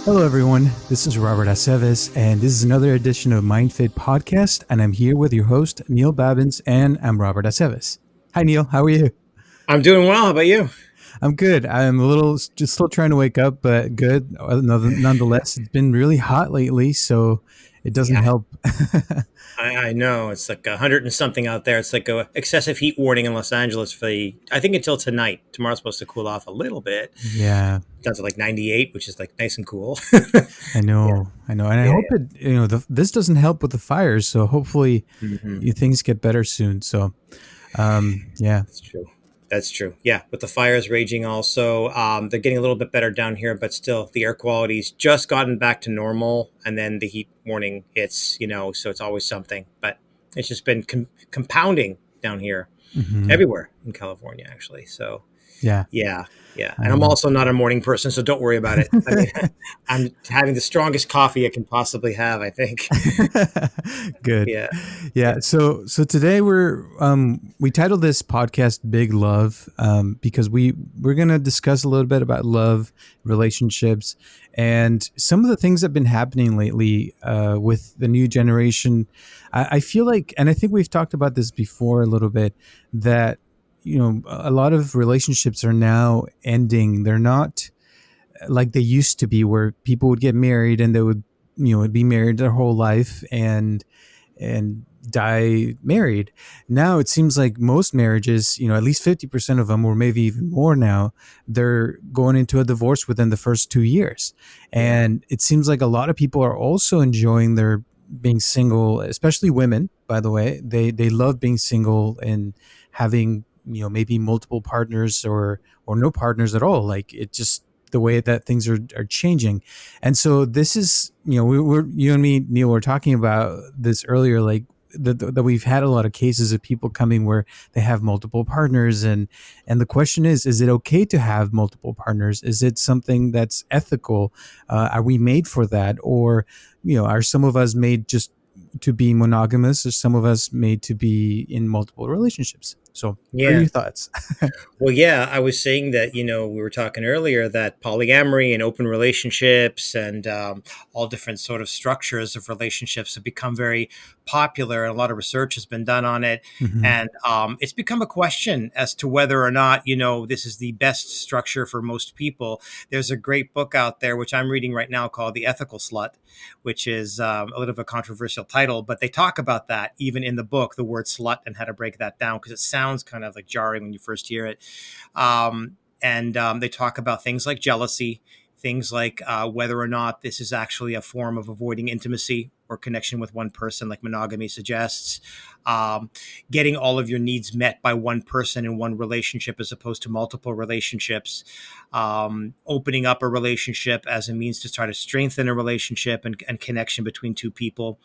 Hello, everyone. This is Robert Aceves, and this is another edition of mindfitpodcast. And I'm here with your host, Neil Babins, and I'm Robert Aceves. Hi, Neil. How are you? I'm doing well. How about you? I'm good. I'm a little just still trying to wake up, but good. Nonetheless, it's been really hot lately, so it doesn't Yeah, help. I know it's like 100 and something out there. It's like a excessive heat warning in Los Angeles for I think until tonight. Tomorrow's supposed to cool off a little bit Yeah, down to like 98, which is like nice and cool. I Yeah, know. I know. And I yeah, hope this doesn't help with the fires. So hopefully yeah. things get better soon. So, yeah. That's true. That's true. Yeah, with the fires raging, also, they're getting a little bit better down here, but still, the air quality's just gotten back to normal, and then the heat warning hits. So it's always something. But it's just been compounding down here, Hmm. everywhere in California, actually. So Yeah, yeah, yeah. And I I'm know. also not a morning person, so don't worry about it. I mean, I'm having the strongest coffee I can possibly have, I think. Good. Yeah, Yeah. yeah. So today we titled this podcast Big Love because we're gonna discuss a little bit about love, relationships, and some of the things that have been happening lately with the new generation. I feel like, and I think we've talked about this before a little bit, that a lot of relationships are now ending. They're not like they used to be, where people would get married and they would be married their whole life and die married. Now it seems like most marriages, at least 50% of them, or maybe even more now, they're going into a divorce within the first 2 years. Yeah. And it seems like a lot of people are also enjoying their being single, especially women, by the way. They love being single and having, maybe multiple partners or no partners at all. Like it just the way that things are changing. And so this is, we're you and me, Neil, were talking about this earlier, like that we've had a lot of cases of people coming where they have multiple partners, and the question is it okay to have multiple partners? Is it something that's ethical? Are we made for that? Or, are some of us made just to be monogamous, or some of us made to be in multiple relationships? So what are Yeah. your thoughts? Well, yeah, I was saying that, we were talking earlier that polyamory and open relationships and all different sort of structures of relationships have become very popular. And a lot of research has been done on it. Hmm. And it's become a question as to whether or not, this is the best structure for most people. There's a great book out there, which I'm reading right now called The Ethical Slut, which is a little of a controversial title, but they talk about that even in the book, the word slut, and how to break that down because it sounds kind of like jarring when you first hear it. And They talk about things like jealousy, things like whether or not this is actually a form of avoiding intimacy or connection with one person, like monogamy suggests. Um, Getting all of your needs met by one person in one relationship as opposed to multiple relationships. Opening up a relationship as a means to try to strengthen a relationship and connection between two people.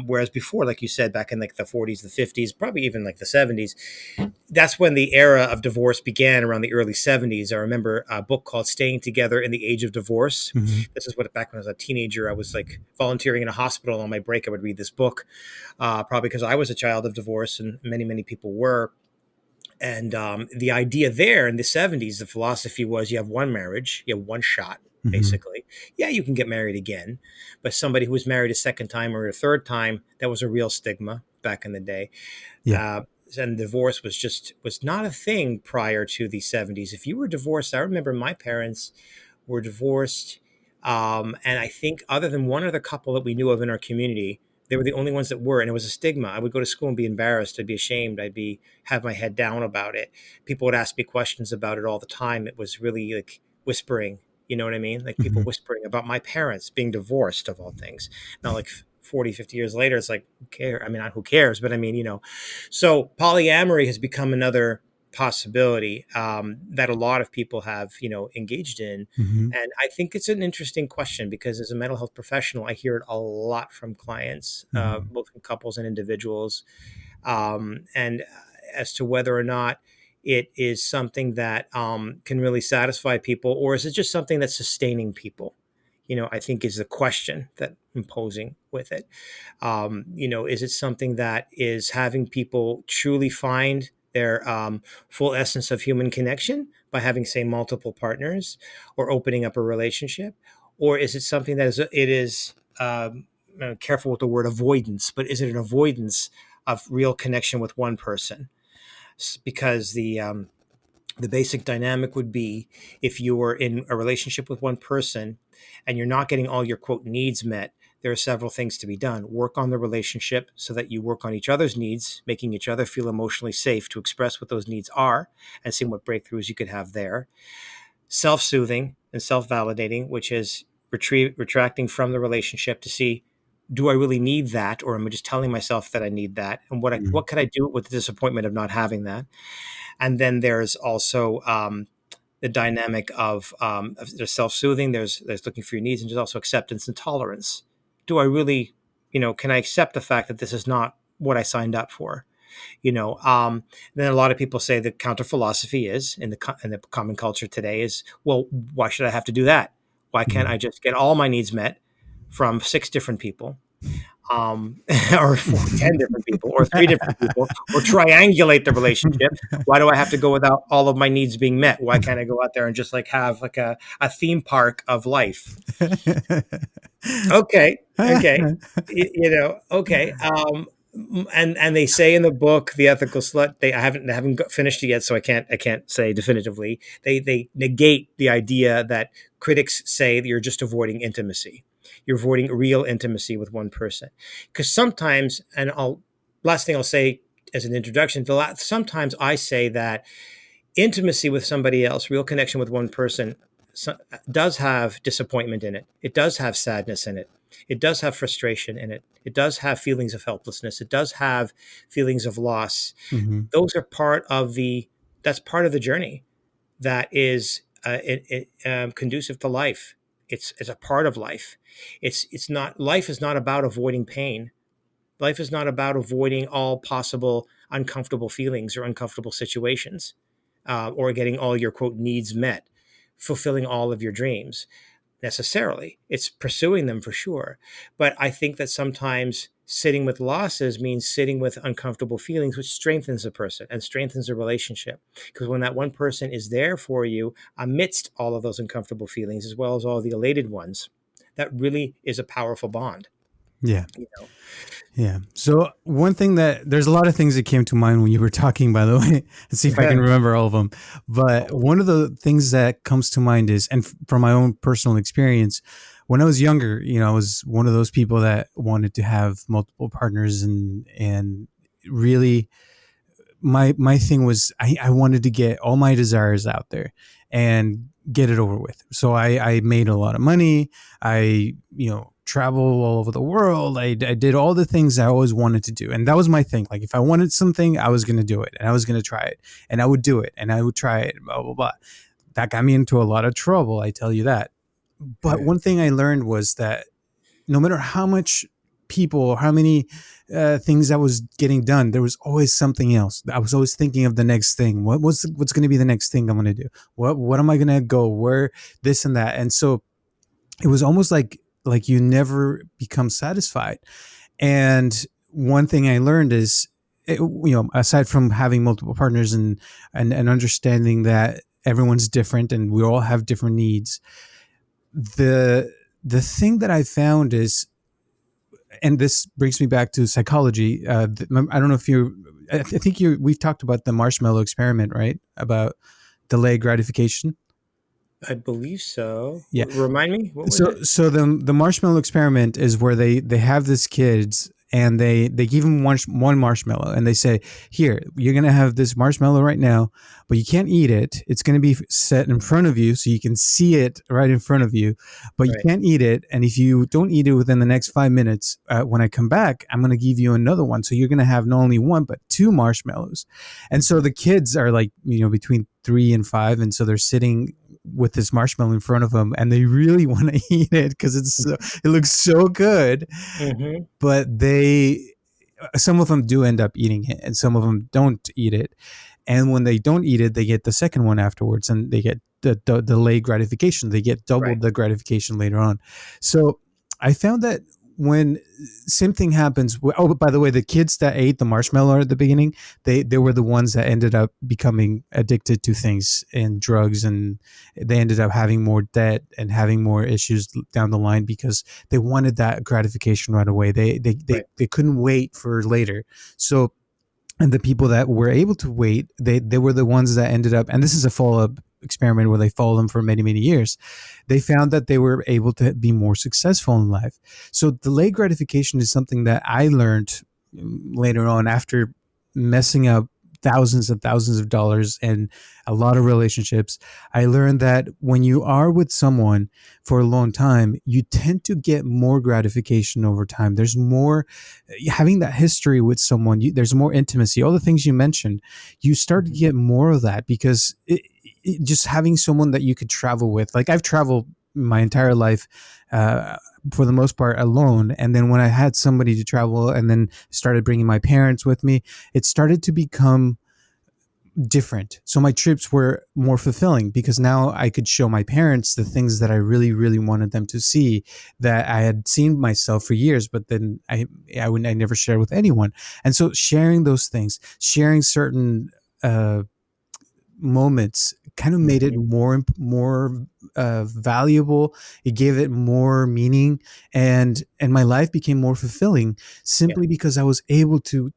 Whereas before, like you said, back in like the 40s, the 50s, probably even like the 70s, that's when the era of divorce began around the early 70s. I remember a book called Staying Together in the Age of Divorce. Hmm. This is what back when I was a teenager, I was like volunteering in a hospital on my break. I would read this book, probably because I was a child of divorce and many, many people were. And the idea there in the 70s, the philosophy was you have one marriage, you have one shot, Hmm. basically. Yeah, you can get married again, but somebody who was married a second time or a third time, that was a real stigma back in the day. Yeah. uh, and divorce was not a thing prior to the 70s. If you were divorced, I remember my parents were divorced, and I think other than one other couple that we knew of in our community, they were the only ones that were, and it was a stigma. I would go to school and be embarrassed. I'd be ashamed. I'd be have my head down about it. People would ask me questions about it all the time. It was really like whispering. You know what I mean? Like people Hmm. whispering about my parents being divorced of all things. Now, like 40, 50 years later, it's like, who cares? I mean, not who cares, but I mean, so polyamory has become another possibility that a lot of people have, engaged in. Hmm. And I think it's an interesting question because as a mental health professional, I hear it a lot from clients, Hmm. both from couples and individuals, and as to whether or not it is something that can really satisfy people, or is it just something that's sustaining people? I think is the question that I'm posing with it. Is it something that is having people truly find their full essence of human connection by having, say, multiple partners or opening up a relationship? or is it something that is I'm careful with the word avoidance, but is it an avoidance of real connection with one person? Because the basic dynamic would be, if you are in a relationship with one person and you're not getting all your quote needs met, there are several things to be done. Work on the relationship so that you work on each other's needs, making each other feel emotionally safe to express what those needs are and seeing what breakthroughs you could have there. Self-soothing and self-validating, which is retracting from the relationship to see, do I really need that, or am I just telling myself that I need that, and Mm. what could I do with the disappointment of not having that? And then there's also the dynamic of there's self-soothing, there's looking for your needs, and there's also acceptance and tolerance. Do I really, can I accept the fact that this is not what I signed up for? Then a lot of people say the counter philosophy is in the common culture today is, well, why should I have to do that? Why can't Mm. I just get all my needs met from six different people, or 10 different people, or three different people, or triangulate the relationship? Why do I have to go without all of my needs being met? Why can't I go out there and just like have like a theme park of life? Okay, okay, okay. And they say in the book, The Ethical Slut, I haven't finished it yet, so I can't say definitively. They negate the idea that critics say that you're just avoiding intimacy. You're avoiding real intimacy with one person, because sometimes, and I'll last thing I'll say as an introduction, sometimes I say that intimacy with somebody else, real connection with one person, so, does have disappointment in it. It does have sadness in it. It does have frustration in it. It does have feelings of helplessness. It does have feelings of loss. Mhm. Those are that's part of the journey that is conducive to life. It's a part of life. It's not, life is not about avoiding pain. Life is not about avoiding all possible uncomfortable feelings or uncomfortable situations, or getting all your quote needs met, fulfilling all of your dreams necessarily. It's pursuing them for sure. But I think that sometimes sitting with losses means sitting with uncomfortable feelings, which strengthens a person and strengthens a relationship. Because when that one person is there for you amidst all of those uncomfortable feelings, as well as all the elated ones, that really is a powerful bond. Yeah. You know? Yeah. So one thing that there's a lot of things that came to mind when you were talking, by the way. Let's see if I can remember all of them. But Oh, one of the things that comes to mind is, and from my own personal experience, when I was younger, I was one of those people that wanted to have multiple partners, and really my thing was I wanted to get all my desires out there and get it over with. So I made a lot of money. I travel all over the world. I did all the things I always wanted to do, and that was my thing. Like if I wanted something, I was going to do it, and I was going to try it, and I would do it, and I would try it. Blah blah blah. That got me into a lot of trouble. I tell you that. But one thing I learned was that no matter how much people or how many things I was getting done, there was always something else. I was always thinking of the next thing. What's going to be the next thing I'm going to do? What am I going to go where? This and that. And so it was almost like you never become satisfied. And one thing I learned is, aside from having multiple partners and understanding that everyone's different and we all have different needs, the thing that I found is, and this brings me back to psychology. I don't know if you, I think we've talked about the marshmallow experiment, right? About delayed gratification. I believe so. Yeah. Remind me, what was it? So the marshmallow experiment is where they have this kids, and they give them one marshmallow, and they say, here, you're gonna have this marshmallow right now, but you can't eat it. It's gonna be set in front of you so you can see it right in front of you, but you Right, can't eat it. And if you don't eat it within the next 5 minutes, when I come back, I'm gonna give you another one. So you're gonna have not only one but two marshmallows. And so the kids are like, between 3 and 5, and so they're sitting with this marshmallow in front of them, and they really want to eat it because it looks so good. hmm But some of them do end up eating it, and some of them don't eat it. And when they don't eat it, they get the second one afterwards, and they get the delayed gratification. They get double right. the gratification later on. So I found that when same thing happens. Oh, by the way, the kids that ate the marshmallow at the beginning, they were the ones that ended up becoming addicted to things and drugs, and they ended up having more debt and having more issues down the line because they wanted that gratification right away. Right. They couldn't wait for later. So, and the people that were able to wait, they were the ones that ended up, and this is a follow-up experiment where they followed them for many many years. They found that they were able to be more successful in life. So delayed gratification is something that I learned later on after messing up thousands and thousands of dollars and a lot of relationships. I learned that when you are with someone for a long time, you tend to get more gratification over time. There's more having that history with someone. There's more intimacy. All the things you mentioned, you start to Mhm. get more of that because just having someone that you could travel with. Like I've traveled my entire life, uh, for the most part alone, and then when I had somebody to travel, and then started bringing my parents with me, it started to become different. So my trips were more fulfilling because now I could show my parents the things that I really, really wanted them to see, that I had seen myself for years, but then I never shared with anyone. And so sharing those things, sharing certain uh, moments kind of made it Mhm. more valuable. It gave it more meaning, and my life became more fulfilling Yeah. simply because I was able to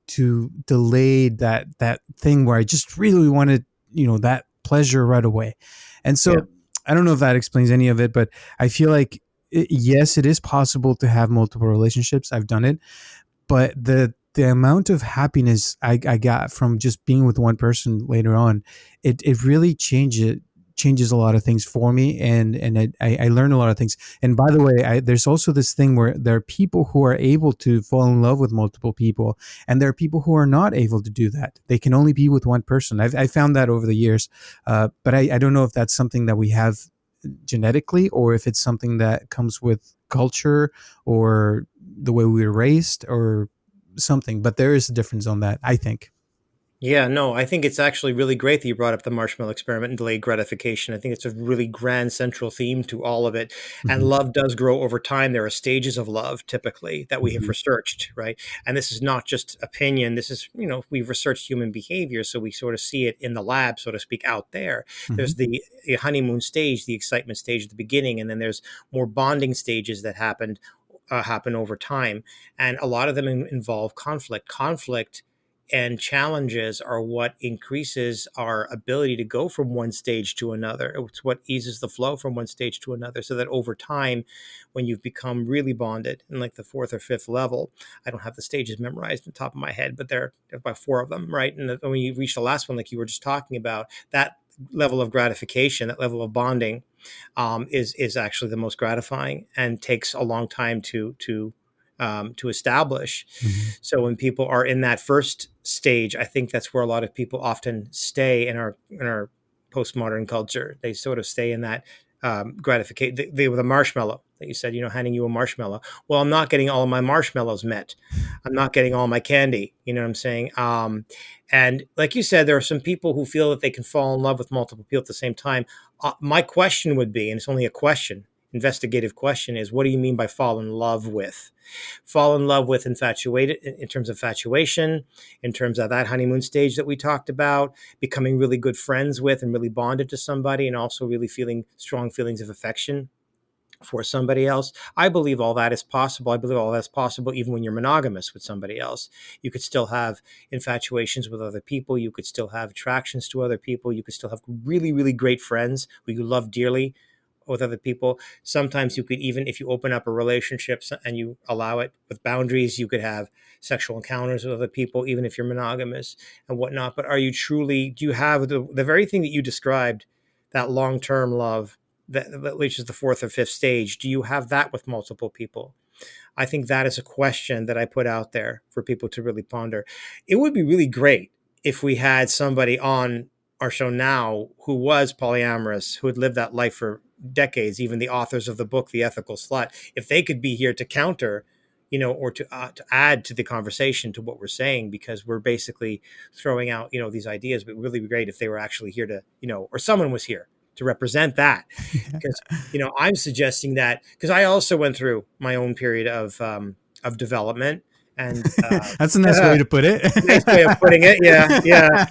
delay that thing where I just really wanted, that pleasure right away. And Yeah. so I don't know if that explains any of it, but I feel like yes, it is possible to have multiple relationships. I've done it, but the amount of happiness I got from just being with one person later on, it really changes a lot of things for me, and I learn a lot of things. And by the way, there's also this thing where there are people who are able to fall in love with multiple people, and there are people who are not able to do that. They can only be with one person. I found that over the years, but I don't know if that's something that we have genetically, or if it's something that comes with culture, or the way we were raised, or something. But there is a difference on that, I think. Yeah, no, I think it's actually really great that you brought up the marshmallow experiment and delayed gratification. I think it's a really grand central theme to all of it. And Hmm. love does grow over time. There are stages of love typically that we have Hmm. researched, right? And this is not just opinion. This is, we've researched human behavior. So we sort of see it in the lab, so to speak, out there. Hmm. There's the honeymoon stage, the excitement stage at the beginning. And then there's more bonding stages that happen over time. And a lot of them involve conflict. Conflict and challenges are what increases our ability to go from one stage to another. It's what eases the flow from one stage to another, so that over time, when you've become really bonded in like the fourth or fifth level, I don't have the stages memorized on the top of my head, but there are about four of them, right? And when you reach the last one, like you were just talking about, that level of gratification, that level of bonding, is actually the most gratifying and takes a long time to establish. Hmm. So when people are in that first stage, I think that's where a lot of people often stay in our postmodern culture. They sort of stay in that gratification. With a marshmallow that you said, handing you a marshmallow. Well, I'm not getting all of my marshmallows met. I'm not getting all my candy. You know what I'm saying? And like you said, there are some people who feel that they can fall in love with multiple people at the same time. My question would be, and it's only a question, investigative question, is what do you mean by fall in love with? Fall in love with infatuated in terms of infatuation, in terms of that honeymoon stage that we talked about, becoming really good friends with and really bonded to somebody, and also really feeling strong feelings of affection for somebody else. I believe all that is possible. I believe all that's possible even when you're monogamous with somebody else. You could still have infatuations with other people. You could still have attractions to other people. You could still have really, really great friends who you love dearly with other people. Sometimes you could, even if you open up a relationship and you allow it with boundaries, you could have sexual encounters with other people, even if you're monogamous and whatnot. But do you have the very thing that you described, that long-term love that reaches the fourth or fifth stage? Do you have that with multiple people? I think that is a question that I put out there for people to really ponder. It would be really great if we had somebody on our show now who was polyamorous, who had lived that life for decades, even the authors of the book, The Ethical Slut, if they could be here to counter, or to add to the conversation to what we're saying, because we're basically throwing out, these ideas. But it would really be great if they were actually here to, or someone was here to represent that, because I'm suggesting that because I also went through my own period of development, and That's a nice way to put it. nice way of putting it. Yeah, yeah.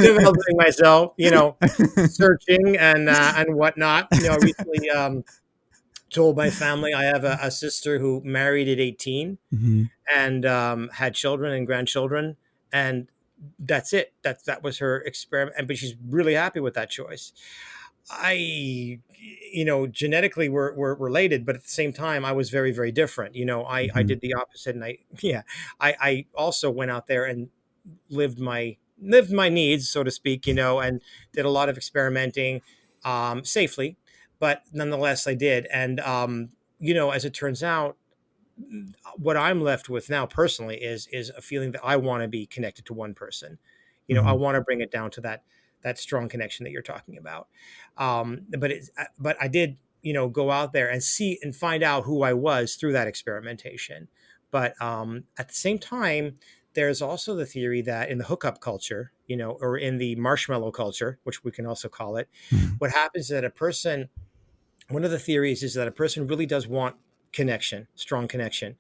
Developing myself, searching and whatnot. Recently told my family I have a sister who married at 18 Mhm, and had children and grandchildren, and that's it. That was her experiment, but she's really happy with that choice. I, genetically we're related, but at the same time, I was very, very different. I mhm, did the opposite, and I also went out there and lived my needs, so to speak, and did a lot of experimenting, safely, but nonetheless, I did, and as it turns out, what I'm left with now personally is a feeling that I want to be connected to one person. I mhm, want to bring it down to that strong connection that you're talking about. But I did, go out there and see and find out who I was through that experimentation. But at the same time, there's also the theory that in the hookup culture, or in the marshmallow culture, which we can also call it, mhm, what happens is that a person one of the theories is that a person really does want connection, strong connection,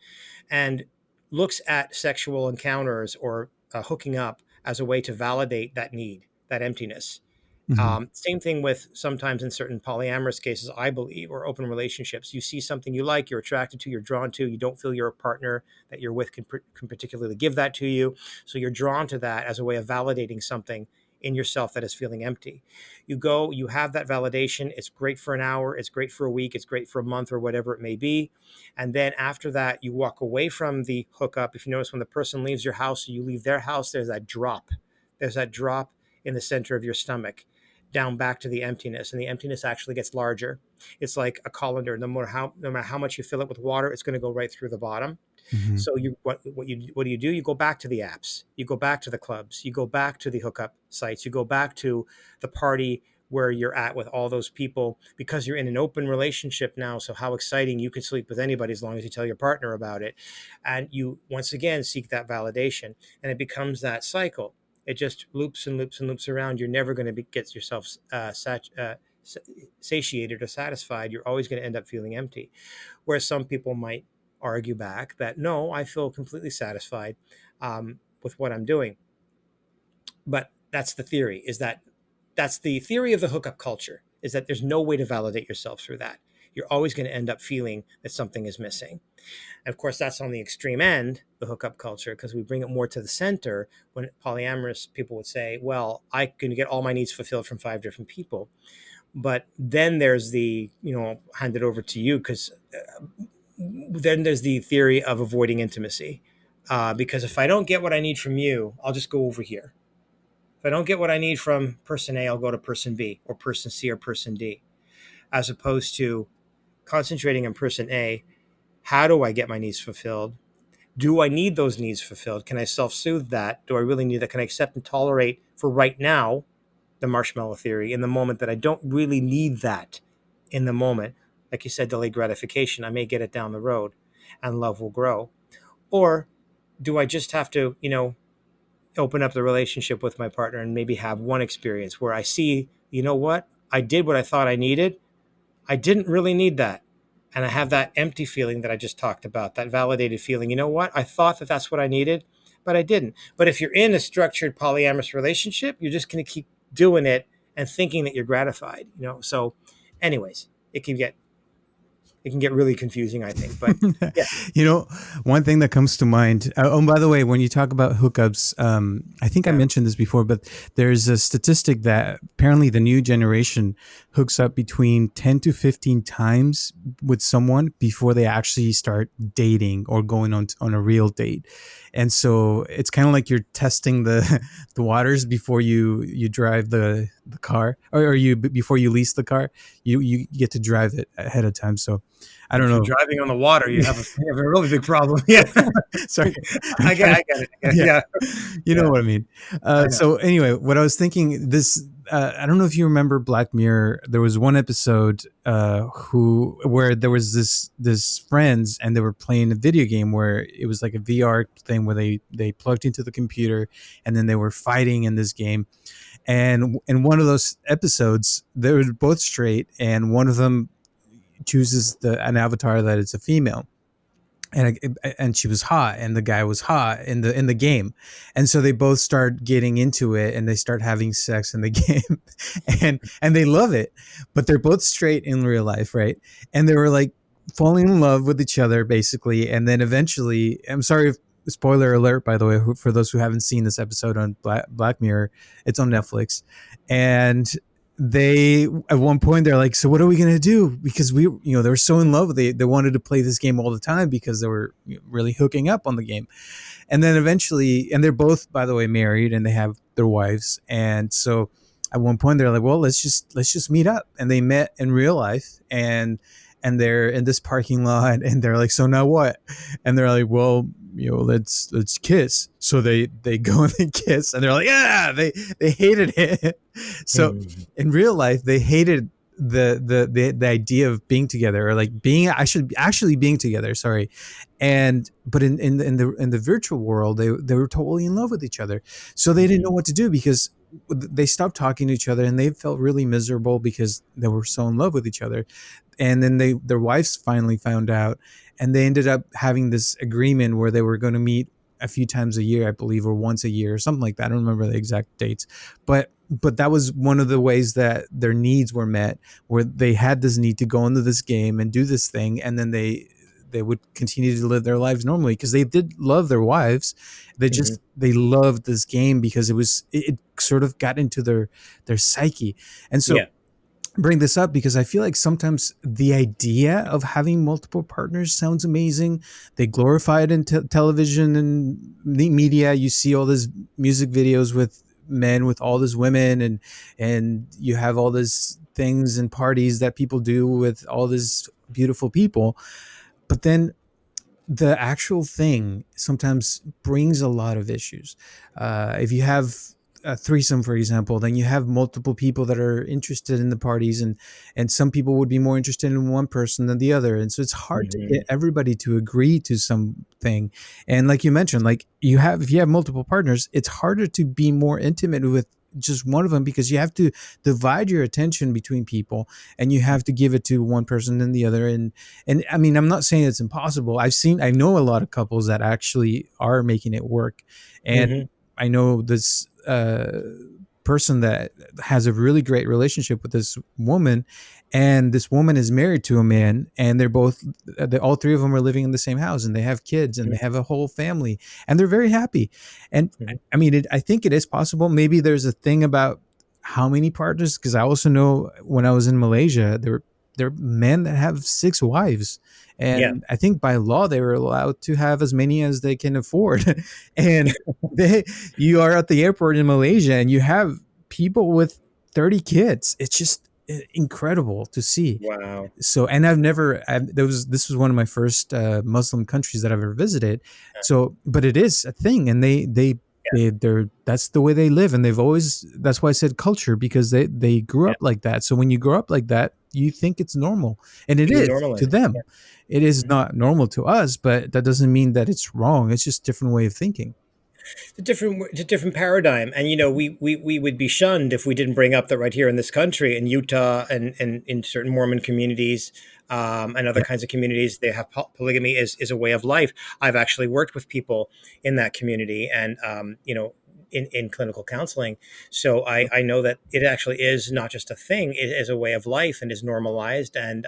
and looks at sexual encounters or hooking up as a way to validate that need, that emptiness. mhm, Same thing with sometimes in certain polyamorous cases, I believe, or open relationships. You see something you like, you're attracted to, you're drawn to, you don't feel your partner that you're with can particularly give that to you. So you're drawn to that as a way of validating something in yourself that is feeling empty. You go, you have that validation. It's great for an hour, it's great for a week, it's great for a month, or whatever it may be. And then after that, you walk away from the hookup. If you notice, when the person leaves your house, or you leave their house, there's that drop. There's that drop in the center of your stomach down back to the emptiness, and the emptiness actually gets larger. It's like a colander. No matter how much you fill it with water, it's going to go right through the bottom. mhm, So what do you do? You go back to the apps, you go back to the clubs, you go back to the hookup sites, you go back to the party where you're at with all those people, because you're in an open relationship now. So how exciting, you can sleep with anybody as long as you tell your partner about it. And you once again seek that validation, and it becomes that cycle. It just loops and loops and loops around. You're never going to get yourself satiated or satisfied. You're always going to end up feeling empty. Where some people might argue back that no, I feel completely satisfied with what I'm doing. But that's the theory. That's the theory of the hookup culture, is that there's no way to validate yourself through that. You're always going to end up feeling that something is missing. And of course, that's on the extreme end, the hookup culture, because we bring it more to the center when polyamorous people would say, well, I can get all my needs fulfilled from 5 different people. But then there's the, hand it over to you, because then there's the theory of avoiding intimacy. Because if I don't get what I need from you, I'll just go over here. If I don't get what I need from person A, I'll go to person B or person C or person D, as opposed to concentrating on person A. How do I get my needs fulfilled? Do I need those needs fulfilled? Can I self soothe that? Do I really need that? Can I accept and tolerate for right now the marshmallow theory in the moment that I don't really need that in the moment? Like you said, delayed gratification. I may get it down the road and love will grow. Or do I just have to, open up the relationship with my partner and maybe have one experience where I see, what? I did what I thought I needed. I didn't really need that. And I have that empty feeling that I just talked about, that validated feeling. You know what? I thought that that's what I needed, but I didn't. But if you're in a structured polyamorous relationship, you're just going to keep doing it and thinking that you're gratified. So, anyways, it can get really confusing, I think. But yeah, You know, one thing that comes to mind. Oh, and by the way, when you talk about hookups, I think I yeah, mentioned this before, but there's a statistic that apparently the new generation hooks up between 10 to 15 times with someone before they actually start dating or going on a real date. And so it's kind of like you're testing the the waters before you drive the car, or you before you lease the car, you get to drive it ahead of time. So I don't if you're know. driving on the water, you have a really big problem. Yeah, Sorry, I'm I get, trying to. I get it. Yeah, Yeah, you know yeah, what I mean. I know. So anyway, what I was thinking, this I don't know if you remember Black Mirror. There was one episode who where there was this friends and they were playing a video game where it was like a VR thing where they plugged into the computer and then they were fighting in this game. And in one of those episodes, they were both straight, and one of them chooses an avatar that is a female, and she was hot and the guy was hot in the game, and so they both start getting into it and they start having sex in the game, and they love it, but they're both straight in real life, right? And they were like falling in love with each other basically, and then eventually, I'm sorry if, spoiler alert by the way, for those who haven't seen this episode on Black Mirror, it's on Netflix. And they at one point they're like, so what are we going to do, because they were so in love, they wanted to play this game all the time because they were really hooking up on the game. And then eventually, and they're both by the way married and they have their wives, and so at one point they're like, well, let's just meet up, and they met in real life, and they're in this parking lot, and they're like, so now what? And they're like, well, let's kiss. So they go and they kiss, and they're like, yeah, they hated it. So Mhm. in real life they hated the idea of being together, or like being actually being together, sorry. And but in the virtual world they were totally in love with each other, so they didn't know Mhm. what to do, because they stopped talking to each other and they felt really miserable because they were so in love with each other. And then their wives finally found out, and they ended up having this agreement where they were going to meet a few times a year, I believe, or once a year or something like that. I don't remember the exact dates, but that was one of the ways that their needs were met, where they had this need to go into this game and do this thing, and then they would continue to live their lives normally because they did love their wives. Mhm. They loved this game because it sort of got into their psyche. And so Yeah. bring this up because I feel like sometimes the idea of having multiple partners sounds amazing. They glorify it in television and the media. You see all these music videos with men with all these women, and you have all these things and parties that people do with all these beautiful people. But then the actual thing sometimes brings a lot of issues. If you have a threesome, for example, then you have multiple people that are interested in the parties, and some people would be more interested in one person than the other, and so it's hard to get Mhm. everybody to agree to something. And like you mentioned, like if you have multiple partners, it's harder to be more intimate with just one of them because you have to divide your attention between people, and you have to give it to one person and the other. And I mean, I'm not saying it's impossible. I know a lot of couples that actually are making it work. And Mhm. I know this person that has a really great relationship with this woman, and this woman is married to a man, and all three of them are living in the same house, and they have kids, and they have a whole family, and they're very happy. And Mhm. I mean, I think it is possible. Maybe there's a thing about how many partners, because I also know when I was in Malaysia, there are men that have six wives, Yeah. and I think by law they were allowed to have as many as they can afford. And they you are at the airport in Malaysia and you have people with 30 kids. It's just incredible to see. Wow. So, and this was one of my first Muslim countries that I've ever visited. So, but it is a thing, and they're that's the way they live, and they've always, that's why I said culture, because they grew Yeah. up like that. So when you grow up like that, you think it's normal, and it You is to normalize it. them. It is Mhm. not normal to us, but that doesn't mean that it's wrong. It's just a different way of thinking. It's a different paradigm, and we would be shunned if we didn't bring up that right here in this country, in Utah, and in certain Mormon communities, and other Yeah. kinds of communities, they have polygamy is a way of life. I've actually worked with people in that community, and in clinical counseling, so I know that it actually is not just a thing; it is a way of life and is normalized. And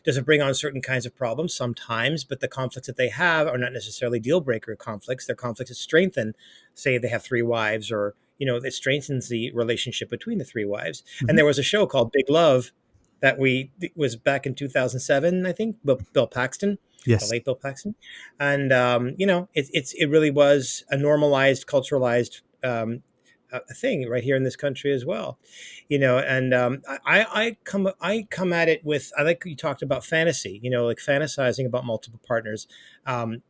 does it bring on certain kinds of problems? Sometimes, but the conflicts that they have are not necessarily deal breaker conflicts. They're conflicts that strengthen, say they have three wives, or it strengthens the relationship between the three wives. And Mhm. there was a show called Big Love that we it was back in 2007, I think. Bill Paxton, the Yes. late Bill Paxton. And it really was a normalized, culturalized a thing right here in this country as well. And I come at it with, I like you talked about fantasy, like fantasizing about multiple partners. um,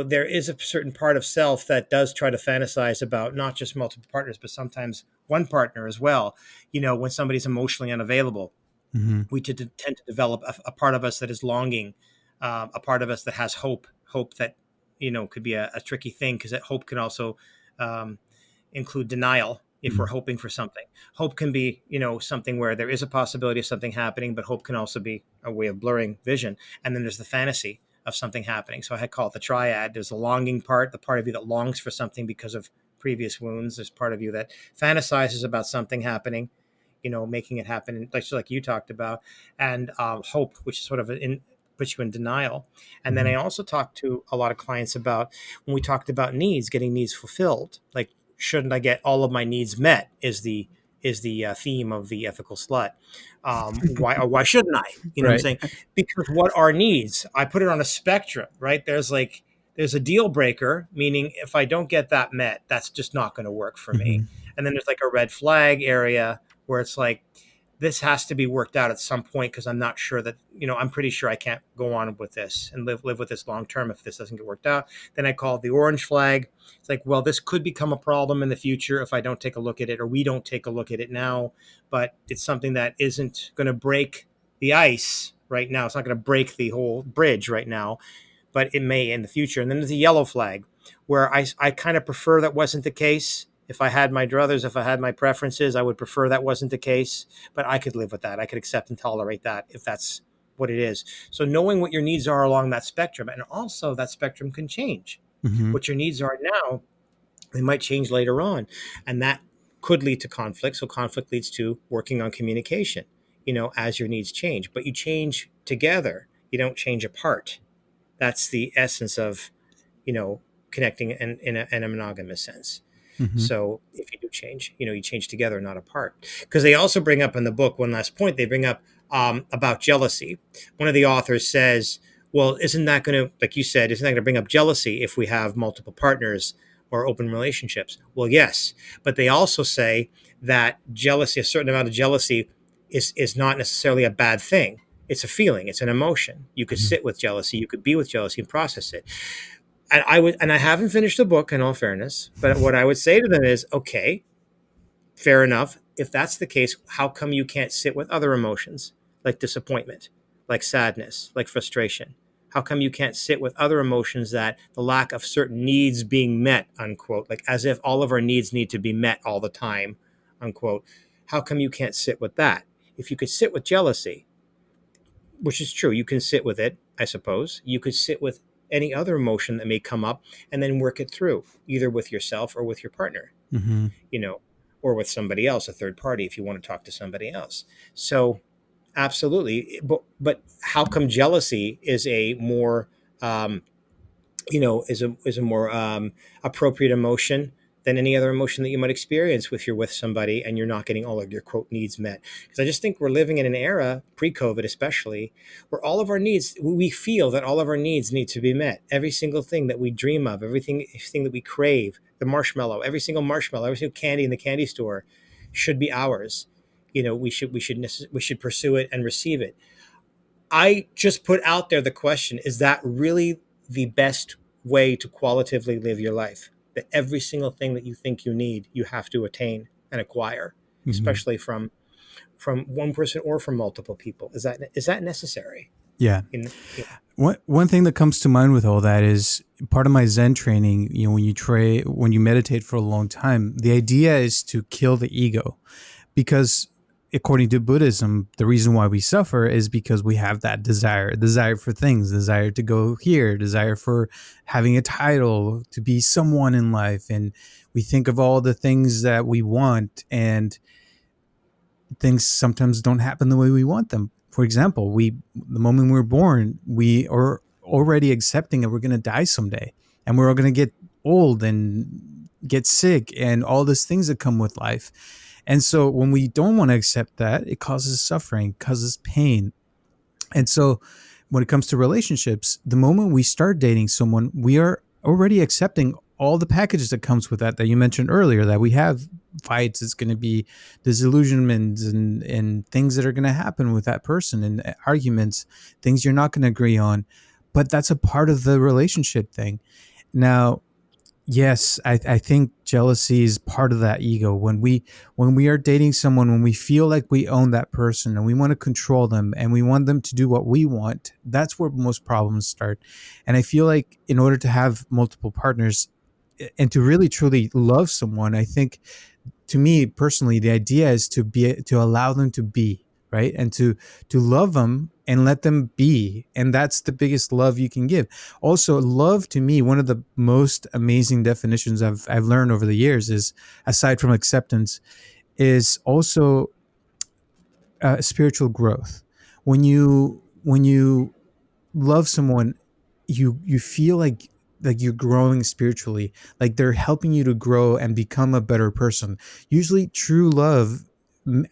there is a certain part of self that does try to fantasize about not just multiple partners, but sometimes one partner as well. When somebody's emotionally unavailable, Mm-hmm. we tend to develop a part of us that is longing, a part of us that has hope that, could be a tricky thing, because that hope can also um, include denial if we're Mm-hmm. hoping for something. Hope can be, something where there is a possibility of something happening, but hope can also be a way of blurring vision. And then there's the fantasy of something happening. So I call it the triad. There's the longing part, the part of you that longs for something because of previous wounds. There's part of you that fantasizes about something happening, making it happen, like you talked about, and hope, which is sort of puts you in denial. And then Mm-hmm. I also talked to a lot of clients about, when we talked about needs, getting needs fulfilled. Like, shouldn't I get all of my needs met? Is the theme of the ethical slut. Why shouldn't I? You know what I'm Right. saying? Because what are needs? I put it on a spectrum, right? There's a deal breaker, meaning if I don't get that met, that's just not going to work for Mm-hmm. me. And then there's like a red flag area where it's like, this has to be worked out at some point, because I'm not sure that, I'm pretty sure I can't go on with this and live with this long term if this doesn't get worked out. Then I call it the orange flag. It's like, well, this could become a problem in the future if I don't take a look at it, or we don't take a look at it now, but it's something that isn't going to break the ice right now. It's not going to break the whole bridge right now, but it may in the future. And then there's a yellow flag, where I kind of prefer that wasn't the case. If I had my druthers, if I had my preferences, I would prefer that wasn't the case, but I could live with that. I could accept and tolerate that if that's what it is. So knowing what your needs are along that spectrum, and also that spectrum can change. Mm-hmm. What your needs are now, they might change later on. And that could lead to conflict. So conflict leads to working on communication, as your needs change. But you change together, you don't change apart. That's the essence of, you know, connecting in a monogamous sense. Mm-hmm. So if you do change, you change together, not apart. Because they also bring up in the book, one last point, they bring up about jealousy. One of the authors says, well, isn't that going to, like you said, isn't that going to bring up jealousy if we have multiple partners or open relationships? Well, yes. But they also say that jealousy, a certain amount of jealousy, is not necessarily a bad thing. It's a feeling, it's an emotion. You could Mm-hmm. sit with jealousy, you could be with jealousy and process it. And I haven't finished the book, in all fairness, but what I would say to them is, okay, fair enough. If that's the case, how come you can't sit with other emotions like disappointment, like sadness, like frustration? How come you can't sit with other emotions, that the lack of certain needs being met, unquote, like as if all of our needs need to be met all the time, unquote? How come you can't sit with that? If you could sit with jealousy, which is true, you can sit with it, I suppose. You could sit with any other emotion that may come up and then work it through, either with yourself or with your partner, Mm-hmm. you know, or with somebody else, a third party, if you want to talk to somebody else. So, absolutely. But how come jealousy is a more um, is a more appropriate emotion than any other emotion that you might experience if you're with somebody and you're not getting all of your quote needs met? Because I just think we're living in an era, pre-COVID especially, where all of our needs, we feel that all of our needs need to be met. Every single thing that we dream of, everything that we crave, the marshmallow, every single marshmallow, every single candy in the candy store should be ours. We should pursue it and receive it. I just put out there the question, is that really the best way to qualitatively live your life? That every single thing that you think you need, you have to attain and acquire, Mm-hmm. especially from one person or from multiple people. Is that necessary? Yeah. In, in One thing that comes to mind with all that is part of my Zen training. When you meditate for a long time, the idea is to kill the ego, because according to Buddhism, the reason why we suffer is because we have that desire for things, desire to go here, desire for having a title, to be someone in life, and we think of all the things that we want, and things sometimes don't happen the way we want them. For example, the moment we're born, we are already accepting that we're going to die someday, and we're all going to get old and get sick and all these things that come with life. And so when we don't want to accept that, it causes suffering, causes pain. And so when it comes to relationships, the moment we start dating someone, we are already accepting all the packages that comes with that you mentioned earlier, that we have fights, it's going to be disillusionments and things that are going to happen with that person, and arguments, things you're not going to agree on. but that's a part of the relationship thing. Now, yes, I think jealousy is part of that ego. When we are dating someone, when we feel like we own that person and we want to control them and we want them to do what we want, that's where most problems start. And I feel like in order to have multiple partners and to really truly love someone, I think, to me personally, the idea is to allow them to be, right, and to love them and let them be, and that's the biggest love you can give. Also, love to me, one of the most amazing definitions I've learned over the years is, aside from acceptance, is also spiritual growth. When you love someone, you feel like you're growing spiritually, like they're helping you to grow and become a better person. Usually true love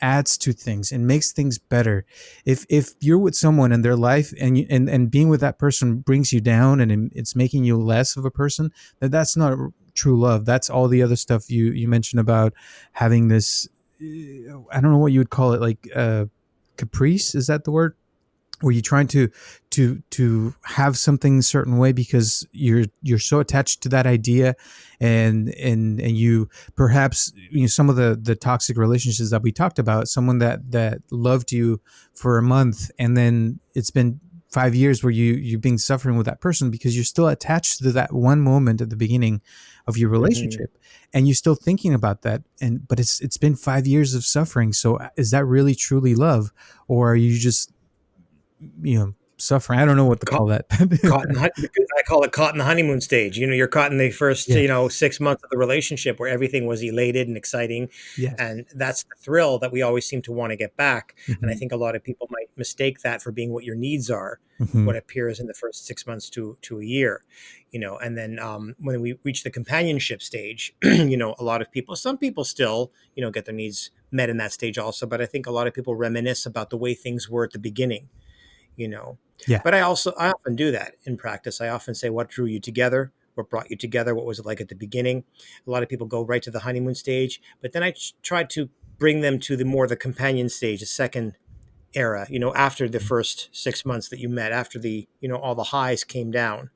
adds to things and makes things better. If you're with someone in their life and and being with that person brings you down and it's making you less of a person, that's not true love. That's all the other stuff you mentioned about having this, I don't know what you would call it, like caprice, is that the word? Were you trying to have something a certain way because you're so attached to that idea, and you perhaps, some of the toxic relationships that we talked about, someone that loved you for a month and then it's been 5 years where you've been suffering with that person because you're still attached to that one moment at the beginning of your Hmm. relationship, and you're still thinking about that, and but it's been 5 years of suffering. So is that really truly love, or are you just, suffering? I don't know what to call that. I call it caught in the honeymoon stage. You're caught in the first, Yes. 6 months of the relationship where everything was elated and exciting. Yes. And that's the thrill that we always seem to want to get back. And I Hmm. think a lot of people might mistake that for being what your needs are, Hmm. what appears in the first 6 months to a year, and then when we reach the companionship stage, a lot of people, some people still, get their needs met in that stage also. But I think a lot of people reminisce about the way things were at the beginning, you know. Yeah. But I often do that in practice. I often say, what drew you together? What brought you together? What was it like at the beginning? A lot of people go right to the honeymoon stage, but then try to bring them to the companion stage, the second era, after the first 6 months that you met, after all the highs came down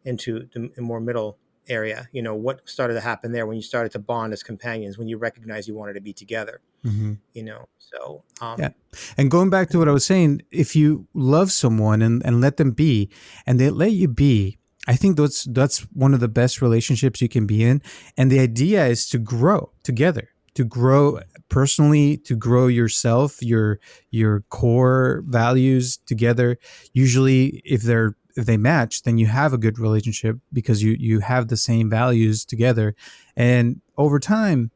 into the more middle area. What started to happen there when you started to bond as companions, when you recognized you wanted to be together, Hmm. so Yeah. And going back to what I was saying, if you love someone and let them be, and they let you be, I think that's one of the best relationships you can be in. And the idea is to grow together, to grow personally, to grow yourself, your core values together. Usually if they match, then you have a good relationship because you have the same values together. And over time,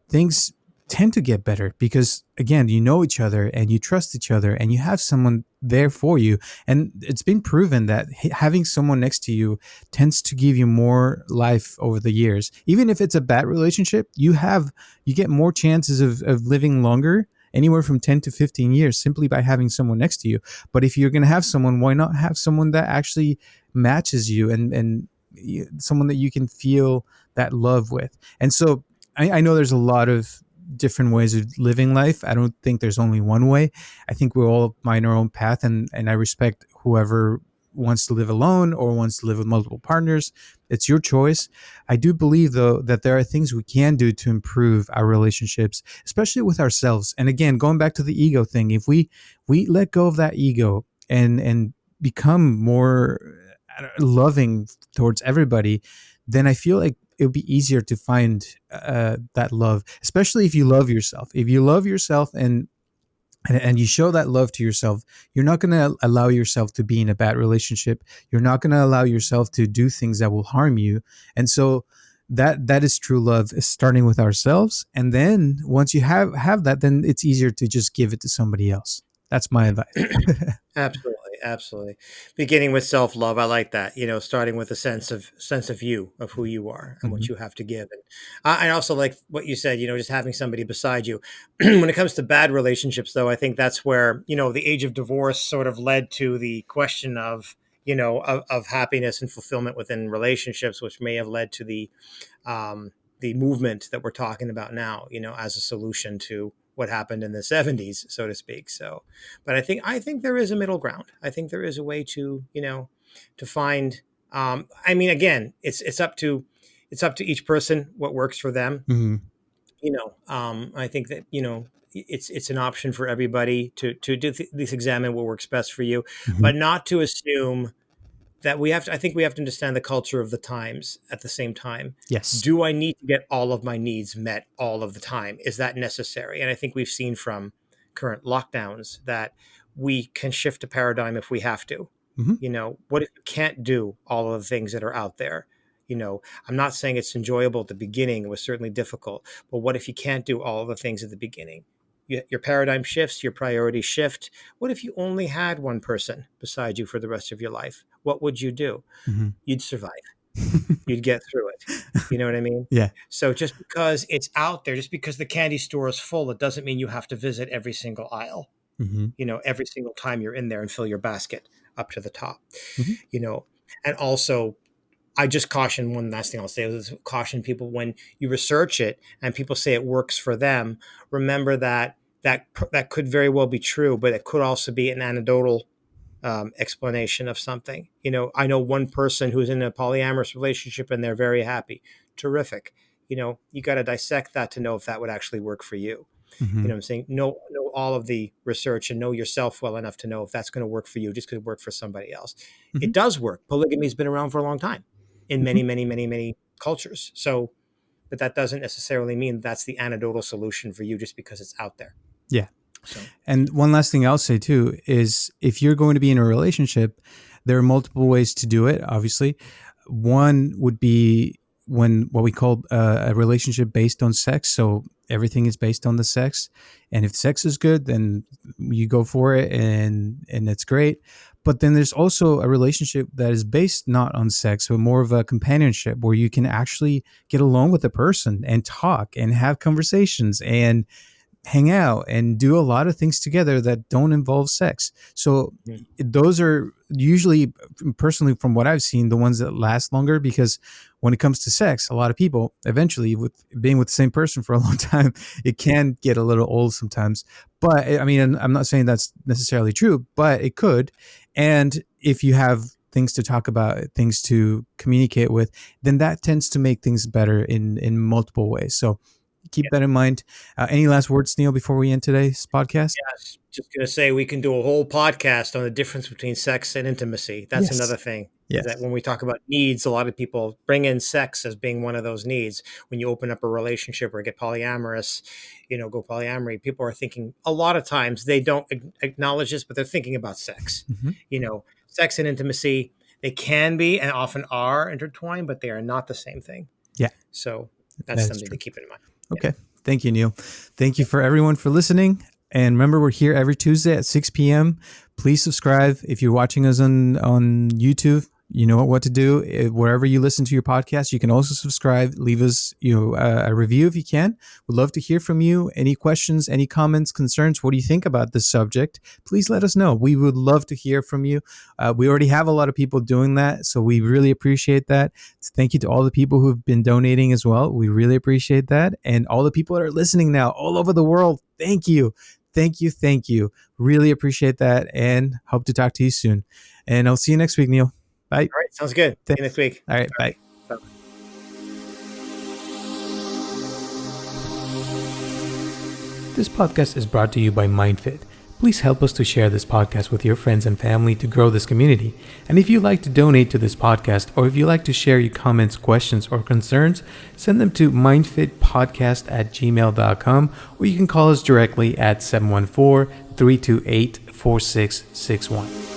things tend to get better because, again, you know each other and you trust each other and you have someone there for you. And it's been proven that having someone next to you tends to give you more life over the years. Even if it's a bad relationship, you get more chances of living longer, anywhere from 10 to 15 years, simply by having someone next to you. But if you're going to have someone, why not have someone that actually matches you, and someone that you can feel that love with? And so I know there's a lot of different ways of living life. I don't think there's only one way. I think we all find our own path, and I respect whoever wants to live alone or wants to live with multiple partners. It's your choice. I do believe, though, that there are things we can do to improve our relationships, especially with ourselves. And again, going back to the ego thing, if we let go of that ego and become more loving towards everybody, then I feel like it would be easier to find that love, especially if you love yourself. If you love yourself and you show that love to yourself, you're not going to allow yourself to be in a bad relationship. You're not going to allow yourself to do things that will harm you. And so that is true love, is starting with ourselves. And then once you have that, then it's easier to just give it to somebody else. That's my advice. Absolutely, absolutely. Beginning with self-love, I like that. Starting with a sense of you, of who you are, and what Mhm. you have to give. And I also like what you said. Just having somebody beside you. When it comes to bad relationships, though, I think that's where the age of divorce sort of led to the question of of happiness and fulfillment within relationships, which may have led to the movement that we're talking about now, as a solution to what happened in the 70s, so to speak. So, but I think there is a middle ground. I think there is a way to, to find. I mean, again, it's up to each person what works for them. Mm-hmm. I think that it's an option for everybody to do at least examine what works best for you, Mm-hmm. but not to assume that we have to. I think we have to understand the culture of the times at the same time. Yes. Do I need to get all of my needs met all of the time? Is that necessary? And I think we've seen from current lockdowns that we can shift a paradigm if we have to. Mm-hmm. What if you can't do all of the things that are out there? I'm not saying it's enjoyable at the beginning. It was certainly difficult. But what if you can't do all of the things at the beginning? Your paradigm shifts, your priorities shift. What if you only had one person beside you for the rest of your life? What would you do? Mm-hmm. You'd survive. You'd get through it. You know what I mean? Yeah. So just because it's out there, just because the candy store is full, it doesn't mean you have to visit every single aisle, Mm-hmm. every single time you're in there and fill your basket up to the top, Mm-hmm. And also, I just caution, one last thing I'll say is caution people when you research it and people say it works for them, remember that could very well be true, but it could also be an anecdotal explanation of something. I know one person who's in a polyamorous relationship and they're very happy. Terrific. You got to dissect that to know if that would actually work for you. Mm-hmm. What I'm saying? Know all of the research and know yourself well enough to know if that's going to work for you just because it worked for somebody else. Mm-hmm. It does work. Polygamy has been around for a long time in many, many, many, many cultures. So, but that doesn't necessarily mean that's the anecdotal solution for you just because it's out there. Yeah. So, And one last thing I'll say too is if you're going to be in a relationship, there are multiple ways to do it. Obviously, one would be when what we call a relationship based on sex. So everything is based on the sex, and if sex is good, then you go for it, and it's great. But then there's also a relationship that is based not on sex, but more of a companionship where you can actually get along with the person and talk and have conversations and hang out and do a lot of things together that don't involve sex. So those are usually, personally, from what I've seen, the ones that last longer, because when it comes to sex, a lot of people eventually, with being with the same person for a long time, it can get a little old sometimes. But I mean, I'm not saying that's necessarily true, but it could. And if you have things to talk about, things to communicate with, then that tends to make things better in multiple ways. So keep that in mind. Any last words, Neil, before we end today's podcast? yes, just going to say we can do a whole podcast on the difference between sex and intimacy. That's Yes. another thing. Yes. That when we talk about needs, a lot of people bring in sex as being one of those needs. When you open up a relationship or get polyamorous, go polyamory, people are thinking a lot of times they don't acknowledge this, but they're thinking about sex. Mm-hmm. Sex and intimacy, they can be and often are intertwined, but they are not the same thing. Yeah. So that's That is something true. to keep in mind. Okay. Thank you, Neil. Thank you for everyone for listening. And remember, we're here every Tuesday at 6 p.m. Please subscribe. If you're watching us on YouTube, you know what to do. Wherever you listen to your podcast, you can also subscribe. Leave us a review if you can. We'd love to hear from you. Any questions, any comments, concerns? What do you think about this subject? Please let us know. We would love to hear from you. We already have a lot of people doing that, so we really appreciate that. Thank you to all the people who've been donating as well. We really appreciate that. And all the people that are listening now all over the world, thank you. Thank you. Thank you. Really appreciate that, and hope to talk to you soon. And I'll see you next week, Neil. Bye. All right. Sounds good. See you next week. All right. Bye. Bye. This podcast is brought to you by MindFit. Please help us to share this podcast with your friends and family to grow this community. And if you'd like to donate to this podcast, or if you'd like to share your comments, questions, or concerns, send them to mindfitpodcast@gmail.com, or you can call us directly at 714-328-4661.